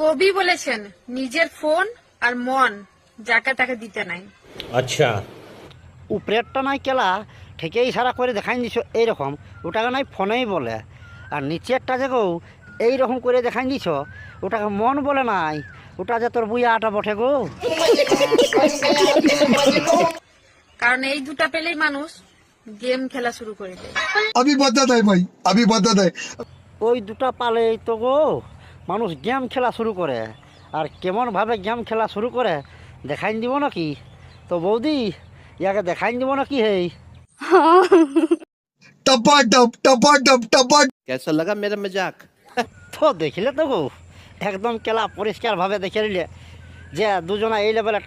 কবি বলেছেন নিজের ফোন আর মন যাকে তাকে দিতে নাই। अच्छा উপরেরটা নাই কেলা ঠিকই ইশারা করে দেখাই দিছ এইরকম, ওটাকে নাই ফোনেই বলে। আর নিচেরটা যে গো এইরকম করে দেখাই দিছ ওটাকে মন বলে নাই, ওটা যে তোর বুইয়া আটা বটে গো। কারণ এই দুটা পেলেই মানুষ গেম খেলা শুরু করে দেয়। अभी बता दे भाई, अभी बता दे। ওই দুটা পালেই তো গো মানুষ গেম খেলা শুরু করে। আর কেমনভাবে গেম খেলা শুরু করে দেখাই দিব নাকি? তো বৌদি ইয়াকে দেখাই দিব নাকি? হেই टपा टप टपा टप टपा। कैसा लगा मेरा मजाक? তো দেখিলে তো গো একদম কেলা পরিষ্কারভাবে দেখে নিলে যে দুজনা এই লেভেলে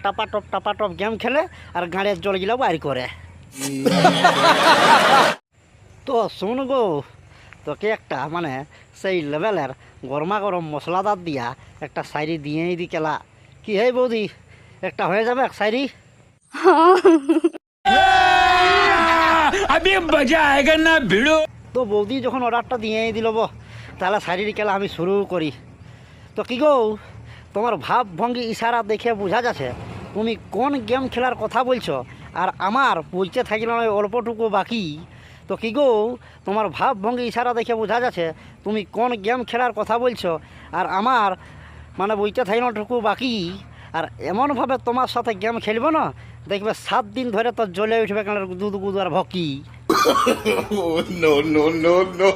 টাপাটপ গেম খেলে আর গাড়ির জলগুলো বাইর করে। তো শুন গো, তোকে একটা মানে সেই লেভেলের গরমা গরম মশলাদার দিয়া একটা শাড়ি দিয়েই দি কেলা। কি হে বৌদি, একটা হয়ে যাবে এক শাড়ি? अभी मजा आएगा ना भिड़ो। তো বৌদি যখন অর্ডারটা দিয়েই দিল তাহলে শাড়ির খেলা আমি শুরু করি। তো কি গো, তোমার ভাব ভঙ্গি ইশারা দেখে বোঝা যাচ্ছে তুমি কোন গেম খেলার কথা বলছো, আর আমার বলতে থাকলে নয় অল্পটুকু বাকি। তো কি গো, তোমার ভাব ভঙ্গি ইশারা দেখে বোঝা যাচ্ছে তুমি কোন গেম খেলার কথা বলছো, আর আমার মানে বইতে থাকলেটুকু বাকি। আর এমনভাবে তোমার সাথে গেম খেলবো না, দেখবে 7 দিন ধরে তো জ্বলে উঠবে কেন দুধ গুদ আর ভকি। No no no no।